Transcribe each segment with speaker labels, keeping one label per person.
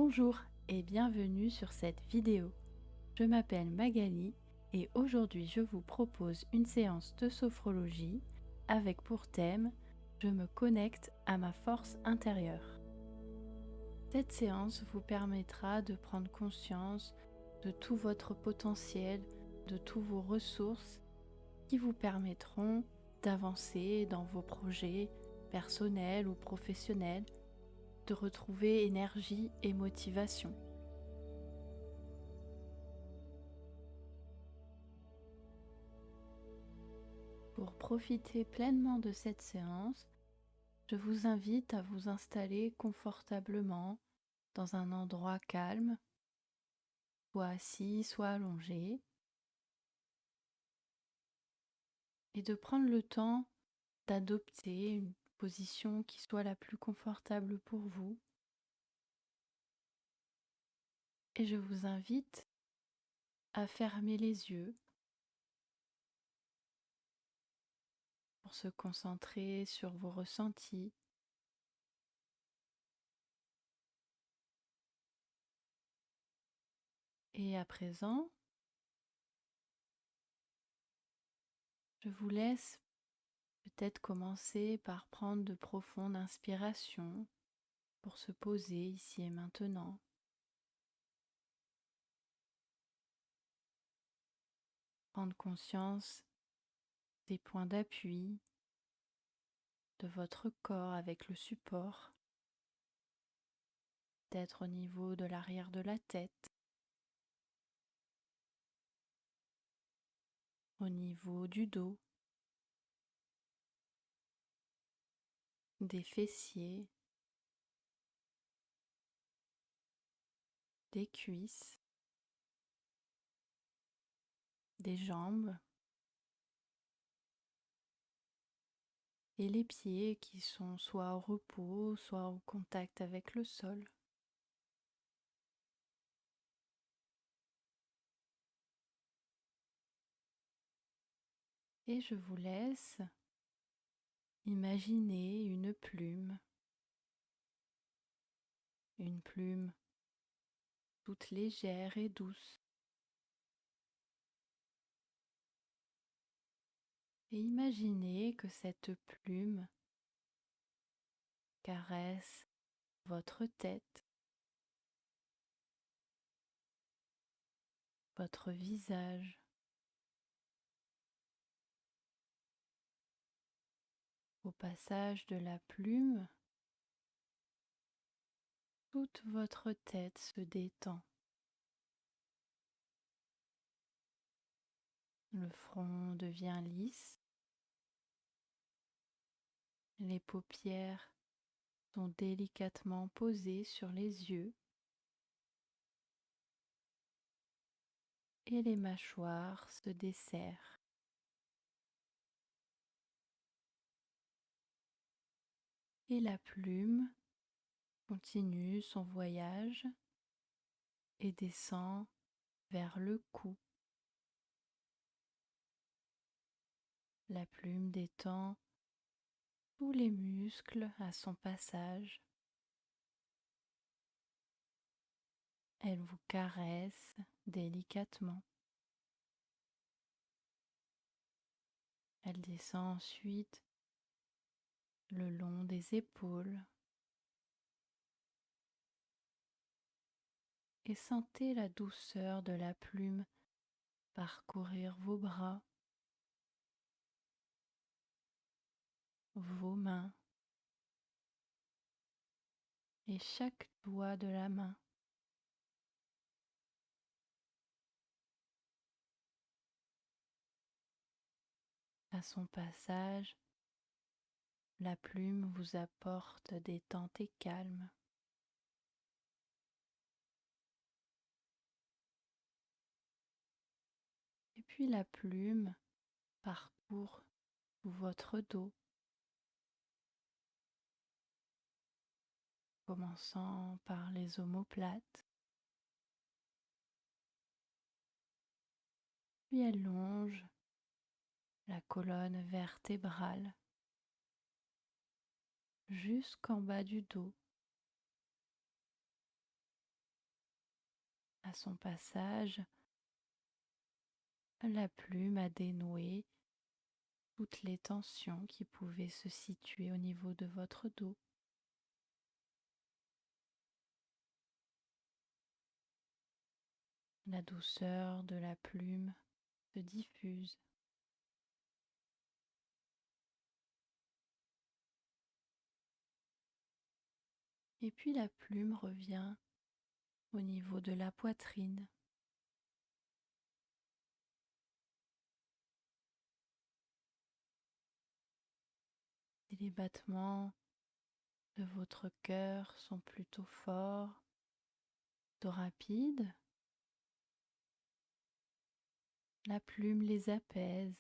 Speaker 1: Bonjour et bienvenue sur cette vidéo. Je m'appelle Magali et aujourd'hui je vous propose une séance de sophrologie avec pour thème « Je me connecte à ma force intérieure ». Cette séance vous permettra de prendre conscience de tout votre potentiel, de toutes vos ressources qui vous permettront d'avancer dans vos projets personnels ou professionnels, de retrouver énergie et motivation. Pour profiter pleinement de cette séance, je vous invite à vous installer confortablement dans un endroit calme, soit assis, soit allongé, et de prendre le temps d'adopter une position qui soit la plus confortable pour vous. Et je vous invite à fermer les yeux pour se concentrer sur vos ressentis. Et à présent, je vous laisse peut-être commencer par prendre de profondes inspirations pour se poser ici et maintenant. Prendre conscience des points d'appui de votre corps avec le support, peut-être au niveau de l'arrière de la tête, au niveau du dos, des fessiers, des cuisses, des jambes et les pieds qui sont soit au repos, soit au contact avec le sol. Et je vous laisse imaginer une plume toute légère et douce. Et imaginez que cette plume caresse votre tête, votre visage. Au passage de la plume, toute votre tête se détend. Le front devient lisse, les paupières sont délicatement posées sur les yeux et les mâchoires se desserrent. Et la plume continue son voyage et descend vers le cou. La plume détend tous les muscles à son passage. Elle vous caresse délicatement. Elle descend ensuite le long des épaules et sentez la douceur de la plume parcourir vos bras, vos mains et chaque doigt de la main. À son passage, la plume vous apporte détente et calme. Et puis la plume parcourt tout votre dos, commençant par les omoplates, puis elle longe la colonne vertébrale jusqu'en bas du dos. À son passage, la plume a dénoué toutes les tensions qui pouvaient se situer au niveau de votre dos. La douceur de la plume se diffuse. Et puis la plume revient au niveau de la poitrine. Et les battements de votre cœur sont plutôt forts, plutôt rapides. La plume les apaise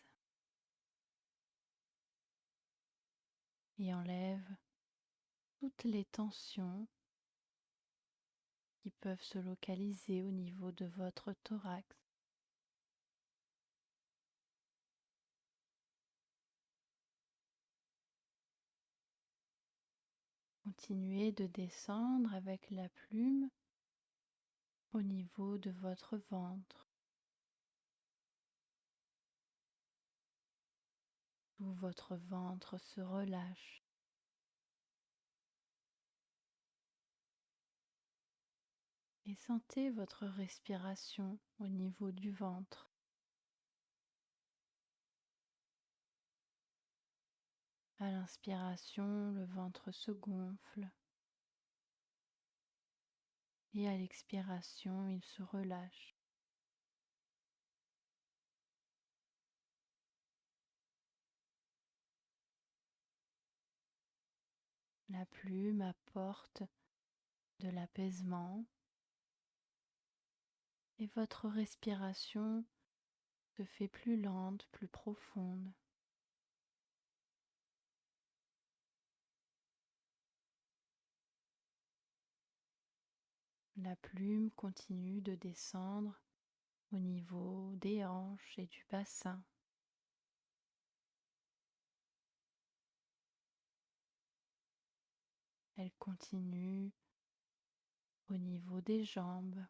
Speaker 1: et enlève toutes les tensions qui peuvent se localiser au niveau de votre thorax. Continuez de descendre avec la plume au niveau de votre ventre. Tout votre ventre se relâche. Et sentez votre respiration au niveau du ventre. À l'inspiration, le ventre se gonfle et à l'expiration, il se relâche. La plume apporte de l'apaisement et votre respiration se fait plus lente, plus profonde. La plume continue de descendre au niveau des hanches et du bassin. Elle continue au niveau des jambes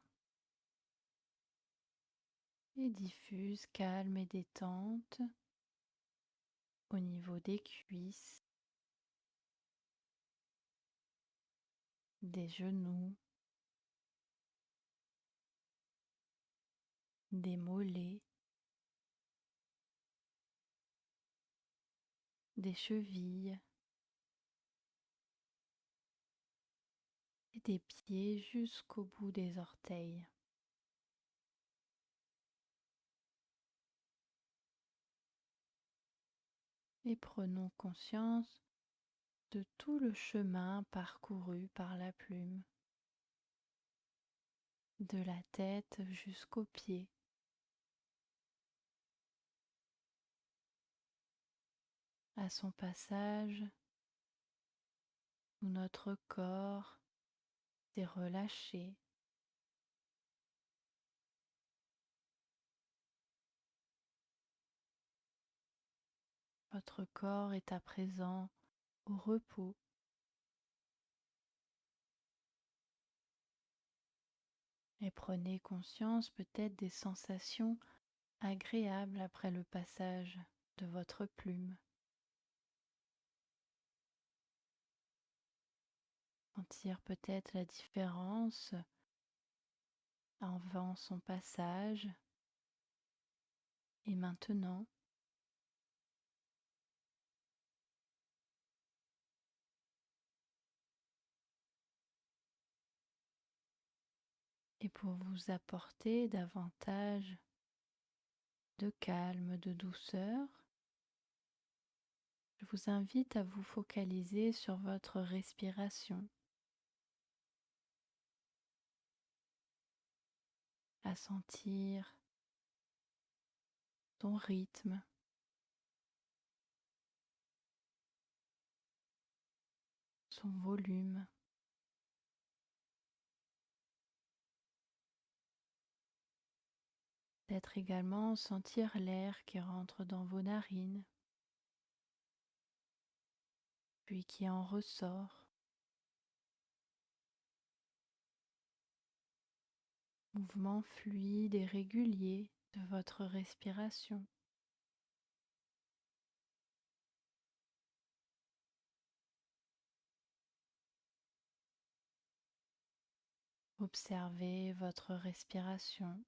Speaker 1: et diffuse calme et détente au niveau des cuisses, des genoux, des mollets, des chevilles et des pieds jusqu'au bout des orteils. Et prenons conscience de tout le chemin parcouru par la plume, de la tête jusqu'aux pieds. À son passage, où notre corps s'est relâché, votre corps est à présent au repos. Et prenez conscience peut-être des sensations agréables après le passage de votre plume. Sentir peut-être la différence avant son passage et maintenant. Et pour vous apporter davantage de calme, de douceur, je vous invite à vous focaliser sur votre respiration, à sentir ton rythme, son volume. Peut-être également sentir l'air qui rentre dans vos narines, puis qui en ressort. mouvement fluide et régulier de votre respiration. Observez votre respiration.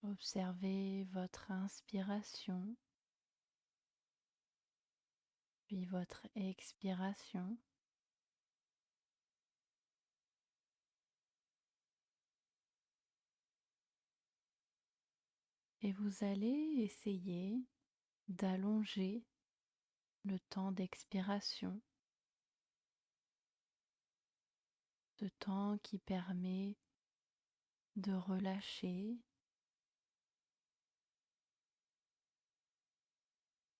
Speaker 1: Observez votre inspiration, puis votre expiration. Et vous allez essayer d'allonger le temps d'expiration, ce temps qui permet de relâcher,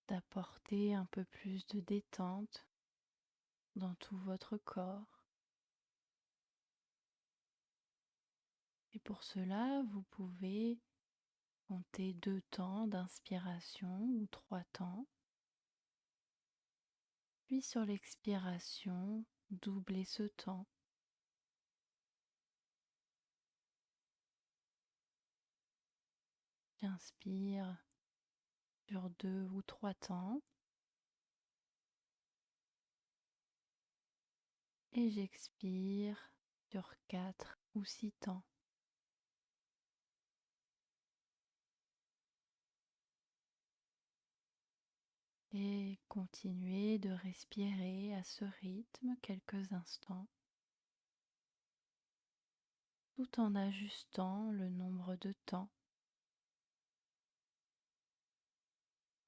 Speaker 1: d'apporter un peu plus de détente dans tout votre corps. Et pour cela, vous pouvez compter 2 temps d'inspiration ou 3 temps. Puis sur l'expiration, doublez ce temps. J'inspire sur 2 ou 3 temps et j'expire sur 4 ou 6 temps. Et continuez de respirer à ce rythme quelques instants, tout en ajustant le nombre de temps,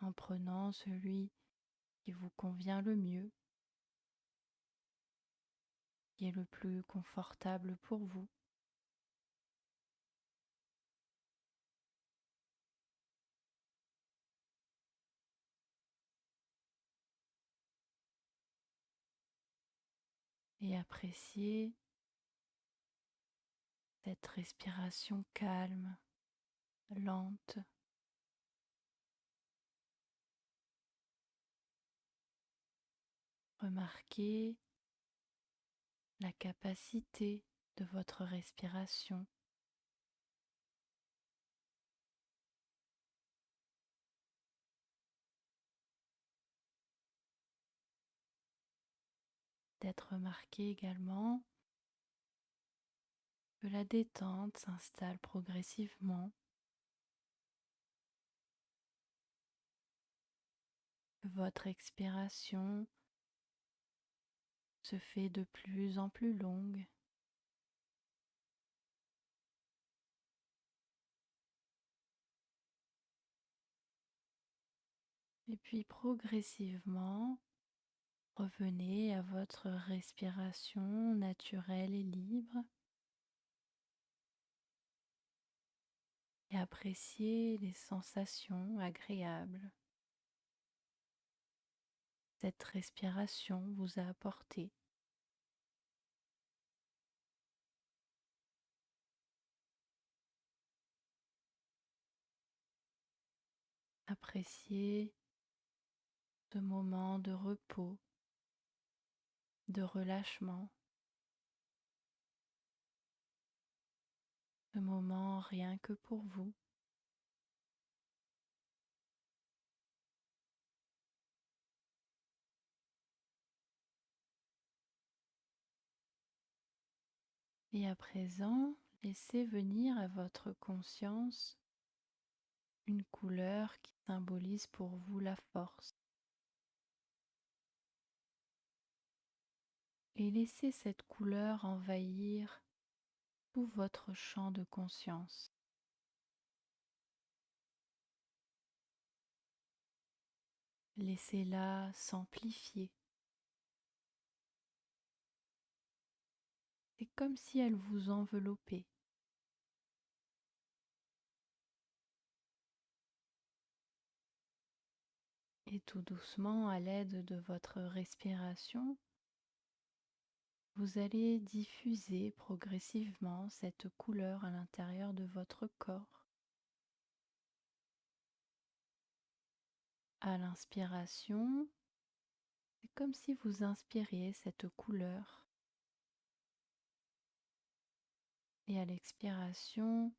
Speaker 1: en prenant celui qui vous convient le mieux, qui est le plus confortable pour vous. Et appréciez cette respiration calme, lente. Remarquez la capacité de votre respiration d'être remarqué également que la détente s'installe progressivement, que votre expiration se fait de plus en plus longue et puis progressivement revenez à votre respiration naturelle et libre et appréciez les sensations agréables que cette respiration vous a apportées. Appréciez ce moment de repos, de relâchement, ce moment rien que pour vous. Et à présent, laissez venir à votre conscience une couleur qui symbolise pour vous la force. Et laissez cette couleur envahir tout votre champ de conscience. Laissez-la s'amplifier. C'est comme si elle vous enveloppait. Et tout doucement, à l'aide de votre respiration, vous allez diffuser progressivement cette couleur à l'intérieur de votre corps. À l'inspiration, c'est comme si vous inspiriez cette couleur. Et à l'expiration,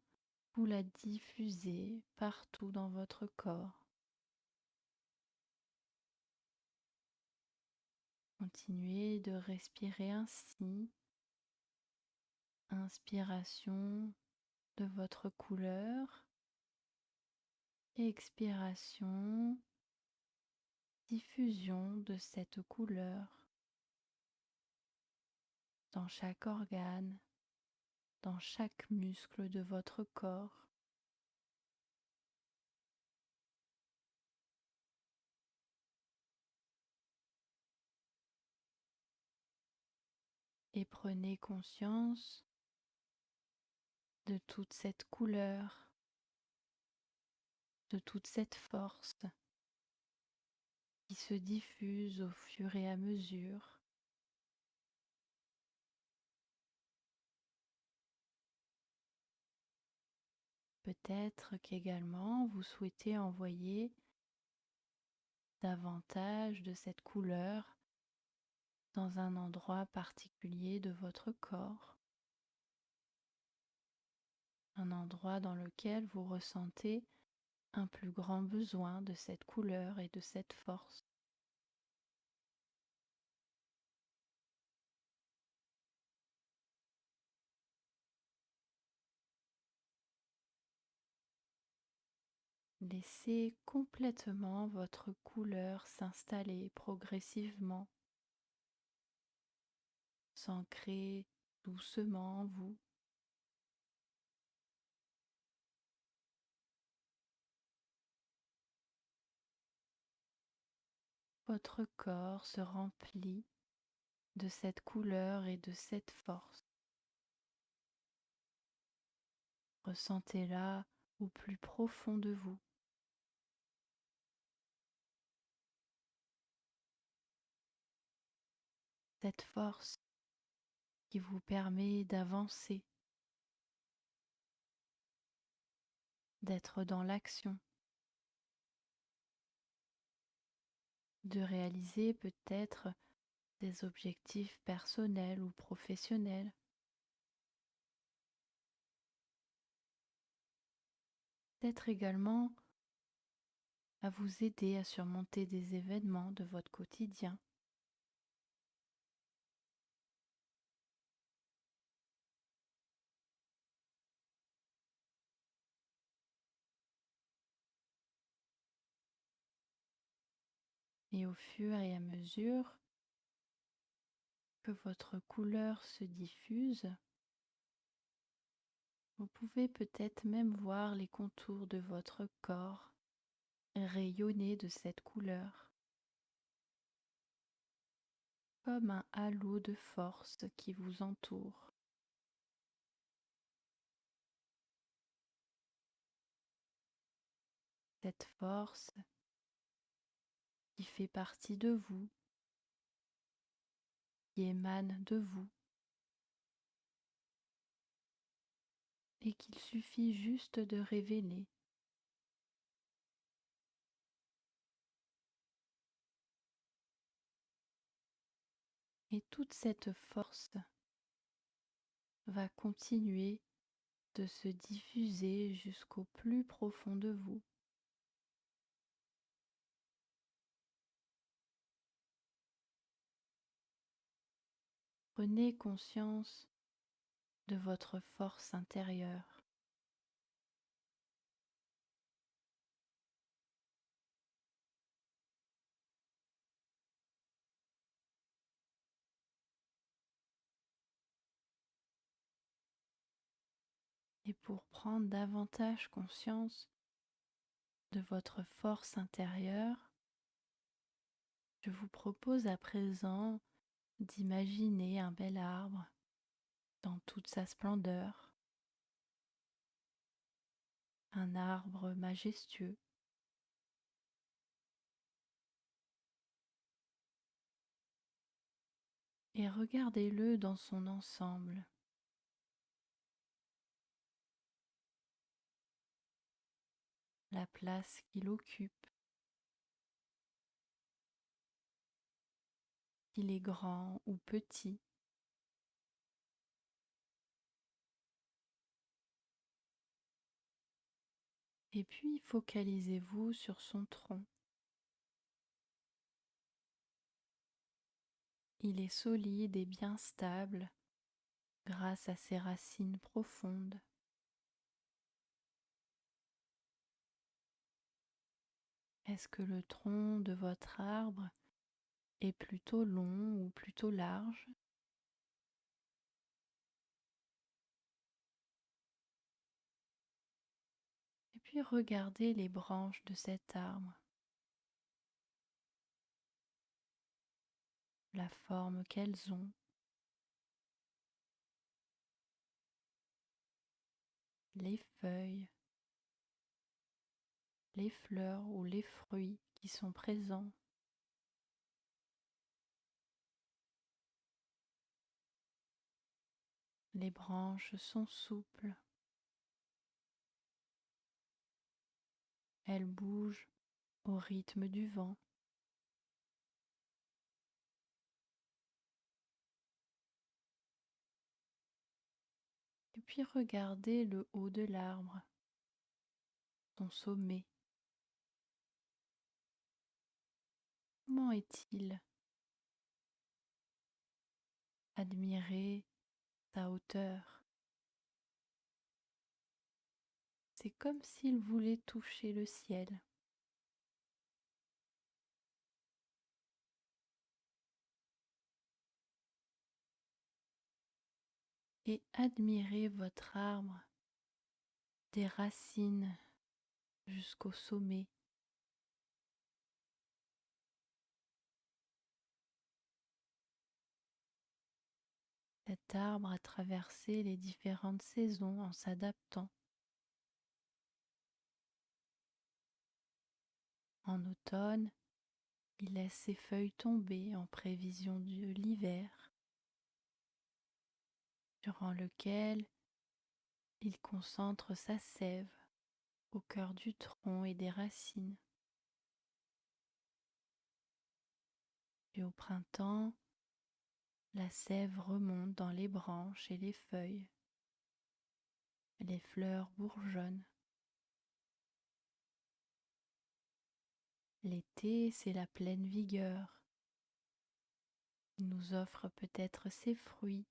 Speaker 1: vous la diffusez partout dans votre corps. Continuez de respirer ainsi. Inspiration de votre couleur. Expiration, diffusion de cette couleur dans chaque organe, dans chaque muscle de votre corps. Et prenez conscience de toute cette couleur, de toute cette force qui se diffuse au fur et à mesure. Peut-être qu'également vous souhaitez envoyer davantage de cette couleur dans un endroit particulier de votre corps, un endroit dans lequel vous ressentez un plus grand besoin de cette couleur et de cette force. Laissez complètement votre couleur s'installer progressivement, s'ancrer doucement en vous. Votre corps se remplit de cette couleur et de cette force. Ressentez-la au plus profond de vous. Cette force qui vous permet d'avancer, d'être dans l'action, de réaliser peut-être des objectifs personnels ou professionnels. Peut-être également à vous aider à surmonter des événements de votre quotidien. Et au fur et à mesure que votre couleur se diffuse, vous pouvez peut-être même voir les contours de votre corps rayonner de cette couleur, comme un halo de force qui vous entoure. Cette force qui fait partie de vous, qui émane de vous, et qu'il suffit juste de révéler. Et toute cette force va continuer de se diffuser jusqu'au plus profond de vous. Prenez conscience de votre force intérieure. Et pour prendre davantage conscience de votre force intérieure, je vous propose à présent d'imaginer un bel arbre dans toute sa splendeur, un arbre majestueux, et regardez-le dans son ensemble, la place qu'il occupe, qu'il est grand ou petit. Et puis focalisez-vous sur son tronc. Il est solide et bien stable grâce à ses racines profondes. Est-ce que le tronc de votre arbre est plutôt long ou plutôt large? Et puis regardez les branches de cet arbre, la forme qu'elles ont, les feuilles, les fleurs ou les fruits qui sont présents. Les branches sont souples, elles bougent au rythme du vent. Et puis regardez le haut de l'arbre, son sommet. Comment est-il? Admirez sa hauteur. C'est comme s'il voulait toucher le ciel. Et admirez votre arbre des racines jusqu'au sommet. Cet arbre a traversé les différentes saisons en s'adaptant. En automne, il laisse ses feuilles tomber en prévision de l'hiver, durant lequel il concentre sa sève au cœur du tronc et des racines. Et au printemps, la sève remonte dans les branches et les feuilles. Les fleurs bourgeonnent. L'été, c'est la pleine vigueur. Il nous offre peut-être ses fruits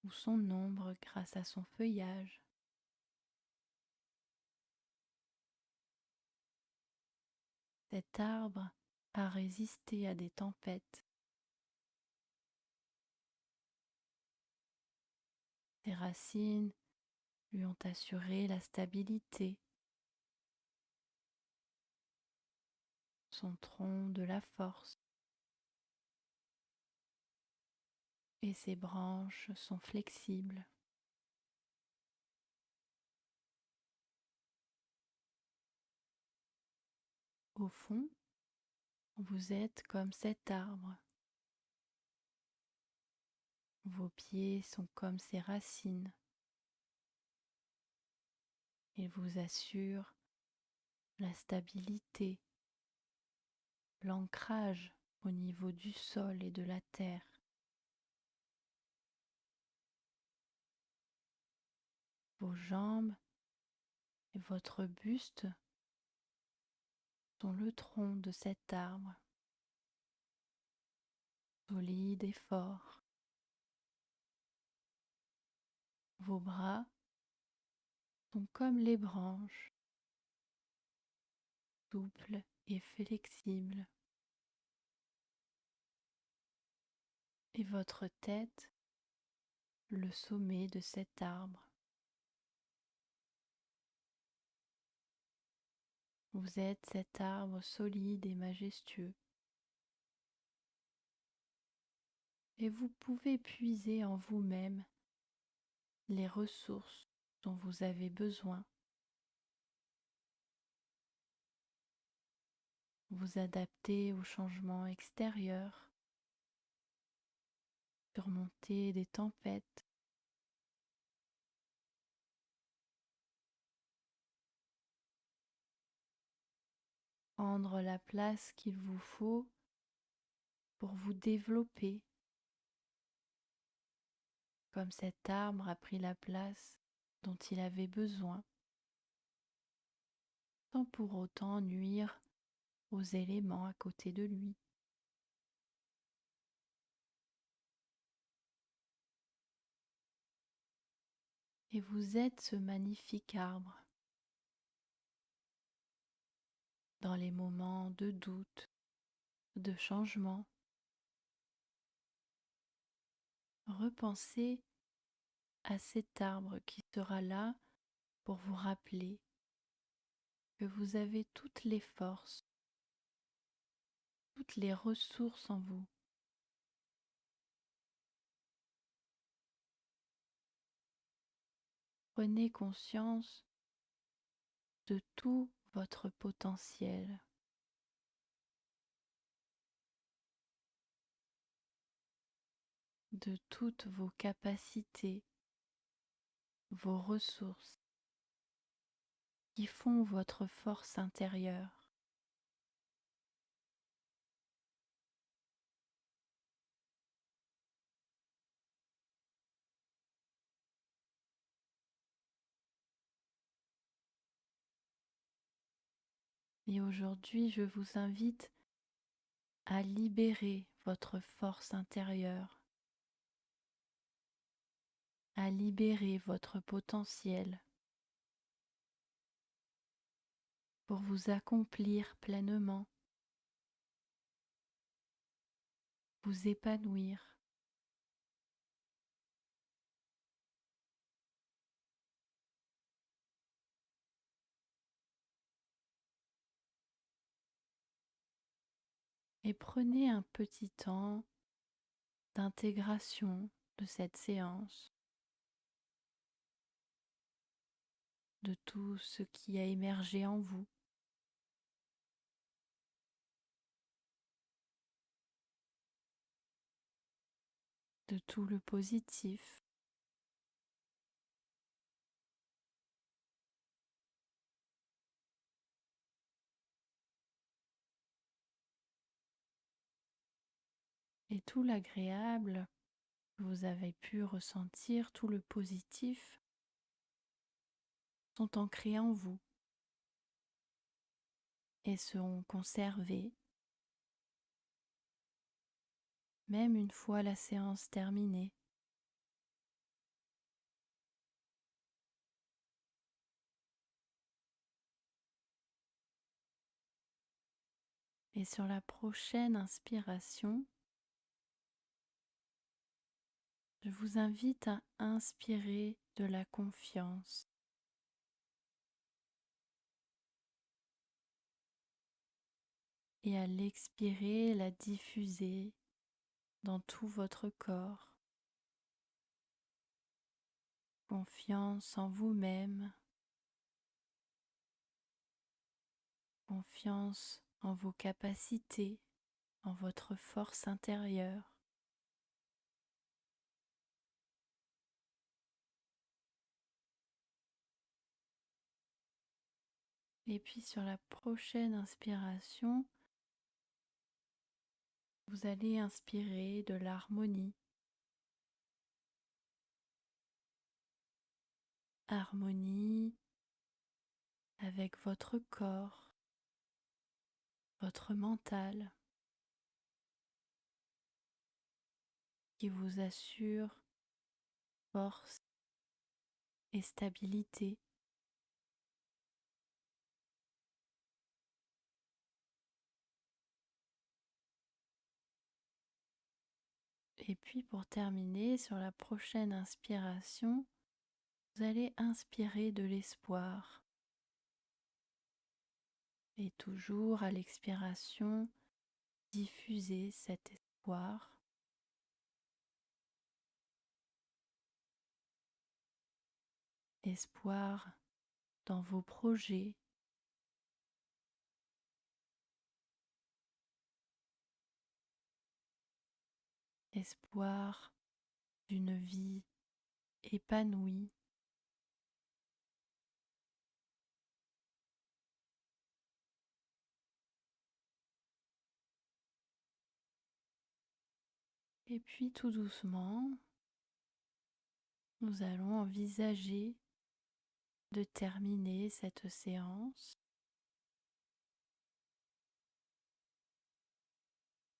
Speaker 1: ou son ombre grâce à son feuillage. Cet arbre a résisté à des tempêtes. Ses racines lui ont assuré la stabilité, son tronc de la force, et ses branches sont flexibles. Au fond, vous êtes comme cet arbre. Vos pieds sont comme ses racines. Ils vous assurent la stabilité, l'ancrage au niveau du sol et de la terre. Vos jambes et votre buste sont le tronc de cet arbre, solide et fort. Vos bras sont comme les branches, souples et flexibles. Et votre tête, le sommet de cet arbre. Vous êtes cet arbre solide et majestueux. Et vous pouvez puiser en vous-même les ressources dont vous avez besoin. Vous adapter aux changements extérieurs, surmonter des tempêtes, prendre la place qu'il vous faut pour vous développer, comme cet arbre a pris la place dont il avait besoin, sans pour autant nuire aux éléments à côté de lui. Et vous êtes ce magnifique arbre dans les moments de doute, de changement. Repensez à cet arbre qui sera là pour vous rappeler que vous avez toutes les forces, toutes les ressources en vous. Prenez conscience de tout votre potentiel, de toutes vos capacités, vos ressources qui font votre force intérieure. Et aujourd'hui, je vous invite à libérer votre force intérieure, à libérer votre potentiel pour vous accomplir pleinement, vous épanouir. Et prenez un petit temps d'intégration de cette séance, de tout ce qui a émergé en vous. De tout le positif. Et tout l'agréable que vous avez pu ressentir, tout le positif, sont ancrés en vous et seront conservés même une fois la séance terminée. Et sur la prochaine inspiration, je vous invite à inspirer de la confiance et à l'expirer, la diffuser dans tout votre corps. Confiance en vous-même, confiance en vos capacités, en votre force intérieure. Et puis sur la prochaine inspiration, vous allez inspirer de l'harmonie. Harmonie avec votre corps, votre mental, qui vous assure force et stabilité. Et puis pour terminer, sur la prochaine inspiration, vous allez inspirer de l'espoir. Et toujours à l'expiration, diffuser cet espoir. Espoir dans vos projets, espoir d'une vie épanouie. Et puis tout doucement, nous allons envisager de terminer cette séance.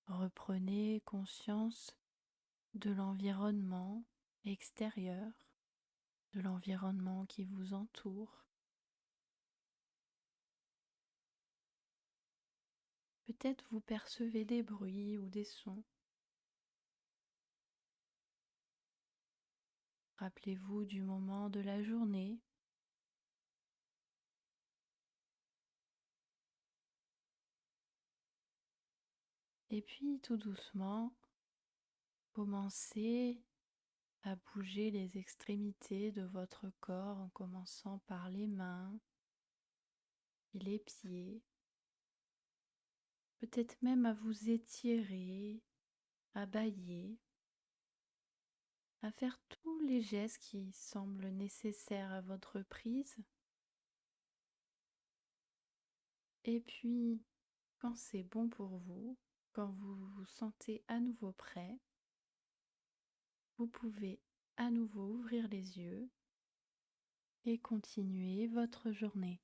Speaker 1: Reprenez conscience de l'environnement extérieur, de l'environnement qui vous entoure. Peut-être vous percevez des bruits ou des sons. Rappelez-vous du moment de la journée. Et puis tout doucement, commencez à bouger les extrémités de votre corps en commençant par les mains et les pieds. Peut-être même à vous étirer, à bâiller, à faire tous les gestes qui semblent nécessaires à votre prise. Et puis, quand c'est bon pour vous, quand vous vous sentez à nouveau prêt, vous pouvez à nouveau ouvrir les yeux et continuer votre journée.